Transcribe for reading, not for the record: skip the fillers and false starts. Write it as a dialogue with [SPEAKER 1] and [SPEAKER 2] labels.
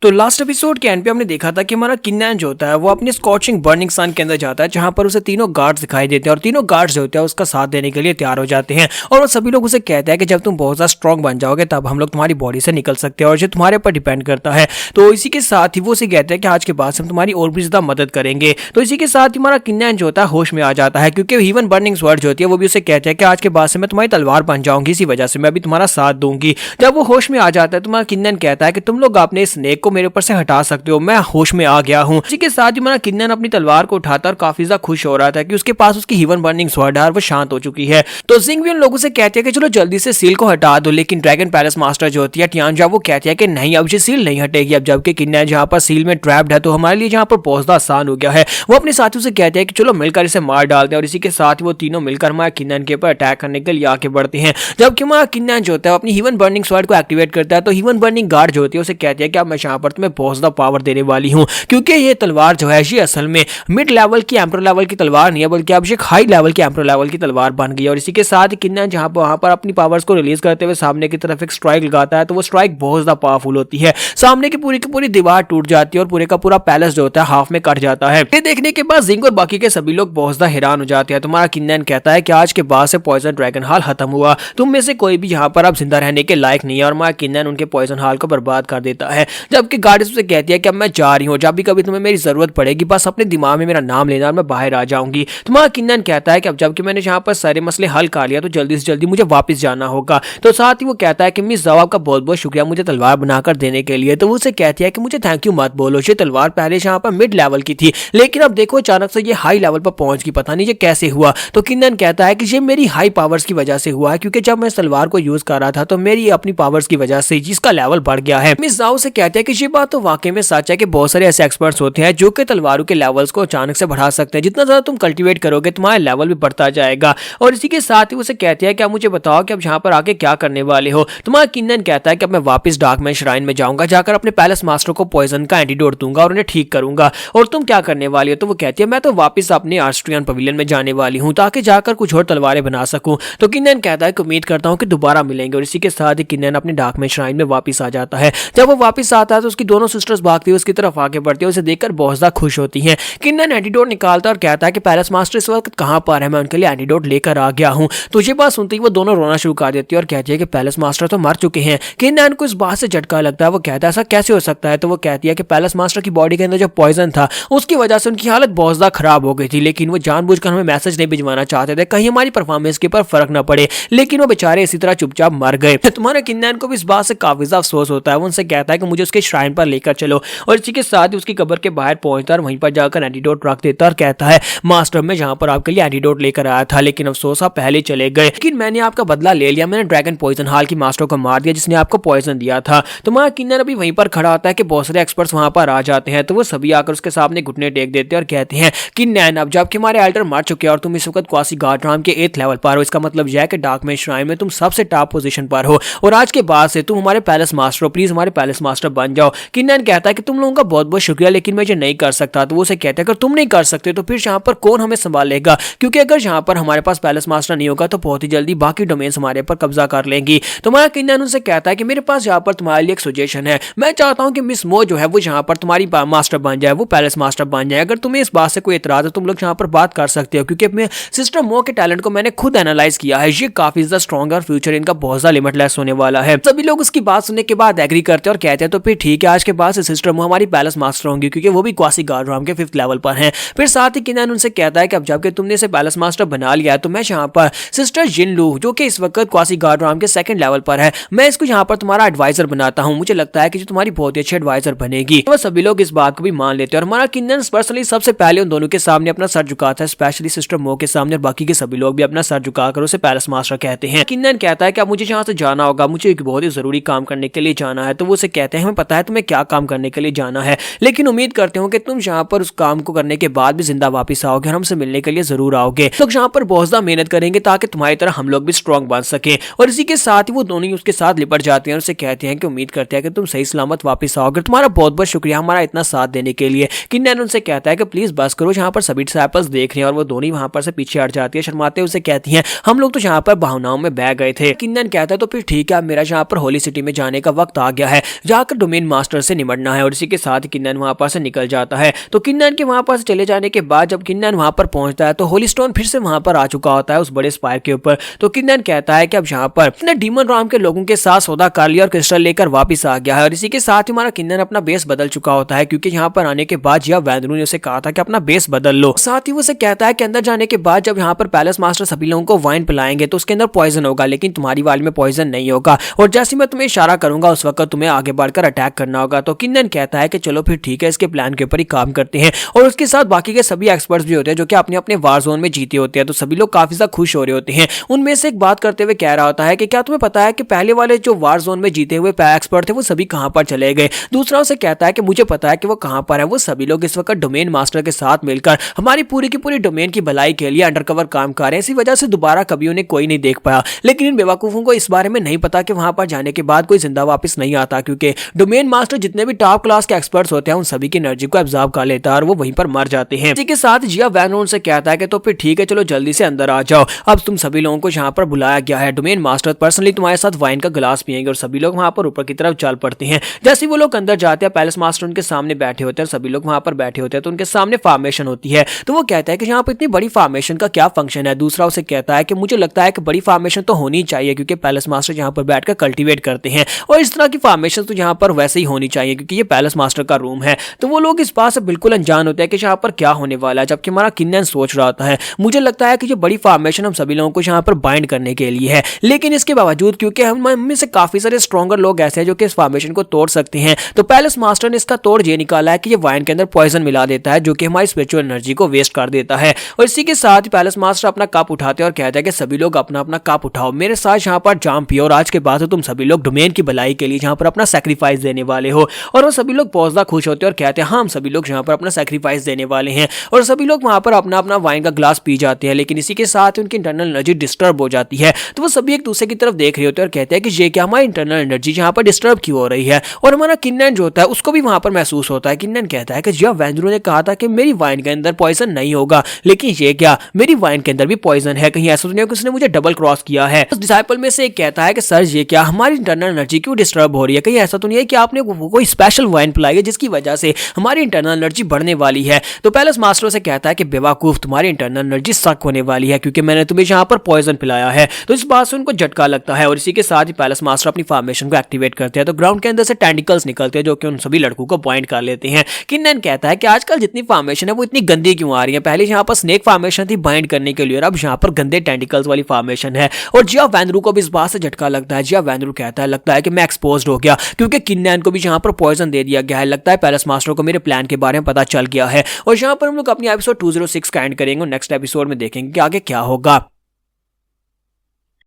[SPEAKER 1] तो last episode के and पे हमने देखा था कि हमारा किन्नैन जो होता है वो अपनी स्कॉचिंग बर्निंग सन के अंदर जाता है, जहां पर उसे तीनों गार्ड्स दिखाई देते हैं और तीनों गार्ड्स जो होते हैं उसका साथ देने के लिए तैयार हो जाते हैं। और वो सभी लोग उसे कहते हैं कि जब तुम बहुत ज्यादा स्ट्रॉन्ग बन जाओगे तब हम लोग तुम्हारी बॉडी से निकल सकते हैं और जो तुम्हारे ऊपर डिपेंड करता है। तो इसी के साथ ही वो उसे कहते हैं कि आज के बाद से हम तुम्हारी और भी ज्यादा मदद करेंगे। तो इसी के साथ ही हमारा किन्नैन जो होता है होश में आ जाता है, क्योंकि ह्यूमन बर्निंग स्वॉर्ड जो होती है वो भी उसे कहते हैं कि आज के बाद से मैं तुम्हारी तलवार बन जाऊंगी, इसी वजह से मैं भी तुम्हारा साथ दूंगी। जब वो होश में आ जाता है तो हमारा किन्नैन कहता है कि तुम लोग अपने स्नेक को मेरे ऊपर से हटा सकते हो, मैं होश में आ गया हूँ। इसी के साथ ही हमारा किन्नैन अपनी तलवार को उठाता और काफी ज्यादा खुश हो रहा था कि उसके पास उसकी ह्यूमन बर्निंग स्वॉर्ड है और वो शांत हो चुकी है। तो जिंग भी उन लोगों से कहती है कि चलो जल्दी से सील को हटा दो, लेकिन ड्रैगन पैलेस मास्टर जो होती है टियानजा वो कहती है कि नहीं, अब ये सील नहीं हटेगी। अब जबकि किन्नैन जहाँ पर सील में ट्रैप्ड है तो हमारे लिए जहाँ पर पहुंचना आसान हो गया है। वो अपने साथियों से कहते हैं कि चलो मिलकर इसे मार डालते हैं और इसी के साथ ही वो तीनों मिलकर हमारे किन्नैन के ऊपर अटैक करने के लिए आगे बढ़ते हैं। जबकि हमारा किन्नैन जो होता है अपनी ह्यूमन बर्निंग स्वॉर्ड को एक्टिवेट करता है तो ह्यूमन बर्निंग गार्ड जो होती है उसे कहती है कि अब मैं यहाँ पर तुम्हें बहुत ज्यादा पावर देने वाली हूँ, क्योंकि ये तलवार जो है ये असल में मिड लेवल की एम्परर लेवल की तलवार नहीं है, बल्कि अब ये हाई लेवल की एम्परर लेवल की तलवार बन गई है। और इसी के साथ किन्नैन जहां वहां पर अपनी पावर्स को रिलीज करते हुए सामने की तरफ एक स्ट्राइक लगाता है तो वो स्ट्राइक बहुत ज्यादा पावरफुल होती है। सामने की पूरी दीवार टूट जाती है और पूरे का पूरा पैलेस जो होता है हाफ में कट जाता है। ये देखने के बाद जिंग और बाकी के सभी लोग बहुत ज्यादा हैरान हो जाते हैं। तुम्हारा किन्नैन कहता है कि आज के बाद से पॉइजन ड्रैगन हॉल खत्म हुआ, तुम में से कोई भी यहाँ पर अब जिंदा रहने के लायक नहीं है। और हमारा किन्नैन उनके पॉइजन हॉल को बर्बाद कर देता है। जबकि गार्डियंस उसे कहती है कि अब मैं जा रही हूँ, जब भी कभी तुम्हें मेरी जरूरत पड़ेगी बस अपने दिमाग में मेरा नाम लेना और मैं बाहर आ जाऊंगी। तुम्हारा किन्नैन कहता है कि अब जबकि मैंने यहाँ पर सारे मसले हल कर लिया तो जल्दी से जल्दी मुझे वापस जाना होगा। तो साथ ही वो कहता है कि मिस जाओ आपका बहुत बहुत शुक्रिया मुझे तलवार बनाकर देने के लिए। तो वो उसे कहती है कि मुझे थैंक यू मत बोलो, ये तलवार पहले यहाँ पर मिड लेवल की थी लेकिन अब देखो अचानक से ये हाई लेवल पर पहुंच गई, पता नहीं ये कैसे हुआ। तो किन्नैन कहता है कि ये मेरी हाई पावर्स की वजह से हुआ है, क्योंकि जब मैं इस तलवार को यूज कर रहा था तो मेरी अपनी पावर्स की वजह से जिसका लेवल बढ़ गया है। मिस जाओ से कहते हैं कि ये बात तो वाकई में सच है कि बहुत सारे ऐसे एक्सपर्ट्स होते हैं जो कि तलवारों के लेवल्स को अचानक से बढ़ा सकते हैं, जितना ज्यादा तुम कल्टीवेट करोगे तुम्हारा लेवल भी बढ़ता जाएगा। और इसी के साथ ही उसे कहती है कि अब मुझे बताओ कि अब यहाँ पर आके क्या करने वाले हो। तुम्हारा किन्नैन कहता है कि अब मैं वापस डार्कमैन श्राइन में जाऊंगा, जाकर अपने पैलेस मास्टर को पॉइजन का एंटीडोट दूंगा और उन्हें ठीक करूंगा। और तुम क्या करने वाली हो। तो वो कहती है मैं तो वापस अपने आर्स्ट्रियन पवेलियन में जाने वाली हूँ ताकि जाकर कुछ और तलवारें बना सकूं। तो किन्नैन कहता है कि उम्मीद करता हूँ कि दोबारा मिलेंगे। और इसी के साथ ही किन्नैन अपने डार्कमैन श्राइन में वापस आ जाता है। जब वो वापस आता है तो उसकी दोनों सिस्टर्स भागती हुई उसकी तरफ आगे बढ़ती है, उसे देखकर बहुत ज्यादा खुश होती हैं। किन्नैन एंटीडोट निकालता है और कहता है कि पैलेस मास्टर इस वक्त कहां पर है, मैं उनके लिए एंटीडोट लेकर आ गया हूं। तो ये बात सुनते ही वो दोनों रोना शुरू कर देती है और कहती है कि पैलेस मास्टर तो मर चुके हैं। किन्नैन को इस बात से झटका लगता है, वो कहता है ऐसा कैसे हो सकता है। तो वो कहती है कि पैलेस मास्टर की बॉडी के अंदर जो पॉइजन था उसकी वजह से उनकी हालत बहुत ज्यादा खराब हो गई थी, लेकिन वो जानबूझकर हमें मैसेज नहीं भिजवाना चाहते थे कहीं हमारी परफॉर्मेंस के ऊपर फर्क न पड़े, लेकिन वो बेचारे इसी तरह चुपचाप मर गए। तुम्हारे किन्नैन को भी इस बात से काफी ज्यादा अफसोस होता है। वो उनसे कहता है कि मुझे उसके श्राइन पर लेकर चलो। और इसी के साथ ही उसकी कब्र के बाहर पहुंचता और वहीं पर जाकर एंटीडोट रख देता और कहता है मास्टर मैं जहां पर आपके लिए एंटीडोट लेकर आया था, लेकिन अफसोस आप पहले चले गए। लेकिन मैंने आपका बदला ले लिया, मैंने ड्रैगन पॉइजन हॉल की मास्टर को मार दिया जिसने आपको पॉइजन दिया था। तो हमारा किन्नैन अभी वहीं पर खड़ा होता है कि बहुत सारे एक्सपर्ट्स वहां पर आ जाते हैं। तो वो सभी आकर उसके सामने घुटने टेक देते हैं और कहते हैं किन्नैन अब जबकि हमारे एल्डर मर चुके हैं और तुम इस वक्त क्वासी गार्ड्राम के 8th लेवल पर हो, इसका मतलब यह है कि डार्कमैन श्राइन में तुम सबसे टॉप पोजीशन पर हो और आज के बाद से तुम हमारे पैलेस मास्टर हो, प्लीज हमारे पैलेस मास्टर बन जाओ। किन्नैन कहता है कि तुम लोगों का बहुत बहुत शुक्रिया लेकिन मैं ये नहीं कर सकता। तो वो उसे कहता है अगर तुम नहीं कर सकते तो फिर यहाँ पर कौन हमें संभालेगा, क्योंकि अगर यहाँ पर हमारे पास पैलेस मास्टर नहीं होगा तो बहुत ही जल्दी बाकी डोमेन्स हमारे पर कब्जा कर लेंगी। तो हमारा किन्नैन उनसे कहता है कि मेरे पास यहाँ पर तुम्हारे लिए एक सजेशन है, मैं चाहता हूँ कि मिस मो जो है वो यहाँ पर तुम्हारी मास्टर बन जाए, वो पैलेस मास्टर बन जाए। अगर तुम्हें इस बात से कोई एतराज है तुम लोग यहाँ पर बात कर सकते हो, क्योंकि अपने सिस्टर मो के टैलेंट को मैंने खुद एनालाइज किया है, ये काफी ज्यादा स्ट्रॉन्ग और फ्यूचर इनका बहुत ज्यादा लिमिटलेस होने वाला है। सभी लोग उसकी बात सुनने के बाद एग्री करते हैं और कहते हैं तो फिर ठीक है आज के बाद से सिस्टर मो हमारी पैलेस मास्टर होंगी, क्योंकि वो भी क्वासी गार्ड्राम के 5th लेवल पर हैं। फिर साथ ही किन्नैन उनसे कहता है कि अब जबकि तुमने इसे पैलेस मास्टर बना लिया है तो मैं यहाँ पर सिस्टर जिनलू जो कि इस वक्त क्वासी गार्ड्राम के 2nd लेवल पर है, मैं इसको यहाँ पर तुम्हारा एडवाइजर बनाता हूँ। मुझे लगता है कि जो तुम्हारी बहुत ही अच्छी एडवाइजर बनेगी। तो सभी लोग इस बात को भी मान लेते हैं और हमारा किन्नैन पर्सनली सबसे पहले उन दोनों के सामने अपना सर झुकाता है, स्पेशली सिस्टर मो के सामने, और बाकी के सभी लोग भी अपना सर झुकाकर उसे पैलेस मास्टर कहते हैं। किन्नैन कहता है कि अब मुझे यहाँ से जाना होगा, मुझे एक बहुत ही जरूरी काम करने के लिए जाना है। तो वो उसे कहते हैं हमें पता है तुम्हें क्या काम करने के लिए जाना है, लेकिन उम्मीद करते हो कि तुम यहाँ पर उस काम को करने के बाद भी जिंदा वापस आओगे और हमसे मिलने के लिए जरूर आओगे। तो यहाँ पर बहुत ज्यादा मेहनत करेंगे ताकि तुम्हारी तरह हम लोग भी स्ट्रॉन्ग बन सके। और इसी के साथ ही वो दोनों उसके साथ लिपट जाते हैं और उसे कहते हैं कि उम्मीद करते हैं कि तुम सही सलामत वापस आओगे, तुम्हारा बहुत बहुत शुक्रिया हमारा इतना साथ देने के लिए। किन्नैन उनसे कहता है कि प्लीज बस करो, यहाँ पर सभी डिसाइपल्स देख रहे हैं। और वो दोनों वहां पर से पीछे हट जाती है, शर्माते उसे कहती हैं हम लोग तो यहाँ पर भावनाओं में बह गए थे। किन्नैन कहता है तो फिर ठीक है मेरा यहाँ पर होली सिटी में जाने का वक्त आ गया है, जाकर डोमेन मास्टर से निमटना है। और इसी के साथ किन्नन वहां पर से निकल जाता है। तो किन्नन के वहां पर से चले जाने के बाद जब किन्नन वहां पर पहुंचता है तो होली स्टोन फिर से वहां पर आ चुका होता है उस बड़े स्पायर के ऊपर। तो किन्नन कहता है कि अब यहाँ पर अपने डीमन राम के लोगों के साथ सौदा कर लिया और क्रिस्टल लेकर वापस आ गया है। और इसी के साथ ही हमारा किन्नन अपना बेस बदल चुका होता है, क्योंकि यहाँ पर आने के बाद जिया वैंद्रू ने उसे कहा था कि अपना बेस बदल लो। साथ ही वो उसे कहता है कि अंदर जाने के बाद जब यहाँ पर पैलेस मास्टर सभी लोगों को वाइन पिलाएंगे तो उसके अंदर पॉइजन होगा, लेकिन तुम्हारी वाली में पॉइजन नहीं होगा। और जैसे मैं तुम्हें इशारा करूंगा उस वक्त तुम्हें आगे बढ़कर अटैक करना होगा। तो किन्नन कहता है कि चलो फिर ठीक है, इसके प्लान के ऊपर ही काम करते हैं। और उसके साथ बाकी के सभी एक्सपर्ट्स भी होते हैं जो कि अपने अपने वार जोन में जीते होते हैं। तो सभी लोग काफी ज्यादा खुश हो रहे होते हैं। उनमें से एक बात करते हुए कह रहा होता है कि क्या तुम्हें पता है कि पहले वाले जो वार जोन में जीते हुए एक्सपर्ट थे वो सभी कहां पर चले गए। दूसरा उसे कहता है कि मुझे पता है कि वो कहां पर है। वो सभी लोग इस वक्त डोमेन मास्टर के साथ मिलकर हमारी पूरी की पूरी डोमेन की भलाई के लिए अंडरकवर काम कर रहे हैं। इसी वजह से दोबारा कभी उन्हें कोई नहीं देख पाया। लेकिन इन बेवकूफों को इस बारे में नहीं पता कि वहां पर जाने के बाद कोई जिंदा वापस नहीं आता, क्योंकि डोमेन मास्टर जितने भी टॉप क्लास के एक्सपर्ट्स होते हैं उन सभी की एनर्जी को एब्जॉर्ब कर लेता है और वो वहीं पर मर जाते हैं। इसी के साथ जिया वैनरोन से कहता है कि तो फिर ठीक है, चलो जल्दी से अंदर आ जाओ। अब तुम सभी लोगों को यहाँ पर बुलाया गया है। डोमेन मास्टर पर्सनली तुम्हारे साथ वाइन का गिलास पिएंगे। और सभी लोग वहां पर ऊपर की तरफ चल पड़ते हैं। जैसे वो लोग अंदर जाते हैं पैलेस मास्टर उनके सामने बैठे होते हैं। सभी लोग वहां पर बैठे होते हैं तो उनके सामने फॉर्मेशन होती है। तो वो कहता है कि यहाँ पर इतनी बड़ी फॉर्मेशन का क्या फंक्शन है। दूसरा उसे कहता है कि मुझे लगता है कि बड़ी फॉर्मेशन तो होनी चाहिए, क्योंकि पैलेस मास्टर यहाँ पर बैठकर कल्टीवेट करते हैं और इस तरह की फॉर्मेशन तो यहाँ पर वैसे ही होनी चाहिए, क्योंकि ये पैलेस मास्टर का रूम है। तो वो लोग इस बात से बिल्कुल अनजान होते हैं कि यहाँ पर क्या होने वाला है, जबकि हमारा किन्नन सोच रहा होता है मुझे लगता है कि ये बड़ी फॉर्मेशन हम सभी लोगों को यहाँ पर बाइंड करने के लिए है। लेकिन इसके बावजूद क्योंकि हम में से काफी सारे स्ट्रॉन्गर लोग ऐसे हैं जो कि इस फॉर्मेशन को तोड़ सकते हैं, तो पैलेस मास्टर ने इसका तोड़ ये निकाला है कि ये वाइन के अंदर पॉइजन मिला देता है, जो कि हमारी स्पिरिचुअल एनर्जी को वेस्ट कर देता है। और इसी के साथ ही पैलेस मास्टर अपना कप उठाते हैं और कहते हैं कि सभी लोग अपना अपना कप उठाओ, मेरे साथ यहाँ पर जाम पियो और आज के बाद तुम सभी लोग डोमेन की भलाई के लिए यहाँ पर अपना सैक्रिफाइस देने वाले हो। और वो सभी लोग बहुत ज्यादा खुश होते हैं और कहते हैं हाँ, हम सभी लोग यहाँ पर अपना सैक्रिफाइस देने वाले हैं। और सभी लोग वहां पर अपना अपना वाइन का ग्लास पी जाते हैं। लेकिन इसी के साथ उनकी इंटरनल एनर्जी डिस्टर्ब हो जाती है। तो वो सभी एक दूसरे की तरफ देख रहे होते हैं और कहते हैं कि ये क्या हमारी इंटरनल एनर्जी यहाँ पर डिस्टर्ब क्यों हो रही है। और हमारा किन्नन जो होता है उसको भी वहां पर महसूस होता है। किन्नन कहता है कि जिया वैंद्रू ने कहा था कि मेरी वाइन के अंदर पॉइजन नहीं होगा, लेकिन ये क्या मेरी वाइन के अंदर भी पॉइजन है। कहीं ऐसा तो नहीं है कि उसने मुझे डबल क्रॉस किया है। उस डिसाइपल में से एक कहता है कि सर ये क्या हमारी इंटरनल एनर्जी क्यों डिस्टर्ब हो रही है। कहीं ऐसा तो नहीं है कि आपने कोई स्पेशल वाइन पिलाई है जिसकी वजह से हमारी इंटरनल एनर्जी बढ़ने वाली है। तो पैलेस मास्टर से कहता है कि बेवकूफ, तुम्हारी इंटरनल एनर्जी सक होने वाली है क्योंकि मैंने तुम्हें यहाँ पर पॉइजन पिलाया है। तो इस बात से उनको झटका लगता है और इसी के साथ ही पैलेस मास्टर अपनी फॉर्मेशन को एक्टिवेट करते हैं। तो ग्राउंड के अंदर से टेंटिकल्स निकलते हैं जो कि उन सभी लड़कों को पॉइंट कर लेते हैं। किन्नन कहता है कि आजकल जितनी फॉर्मेशन है वो इतनी गंदी क्यों आ रही है। पहले यहाँ पर स्नेक फॉर्मेशन थी बाइंड करने के लिए और अब यहाँ पर गंदे टेंटिकल्स वाली फॉर्मेशन है। और जिया वैंद्रू को भी इस बात से झटका लगता है। जिया वैंद्रू कहता है लगता है कि मैं एक्सपोज्ड हो गया क्योंकि किन्नन को भी यहाँ पर पॉइजन दे दिया गया है। लगता है पैलेस मास्टर को मेरे प्लान के बारे में पता चल गया है। और यहाँ पर हम लोग अपनी एपिसोड 206 का एंड करेंगे और नेक्स्ट एपिसोड में देखेंगे कि आगे क्या होगा।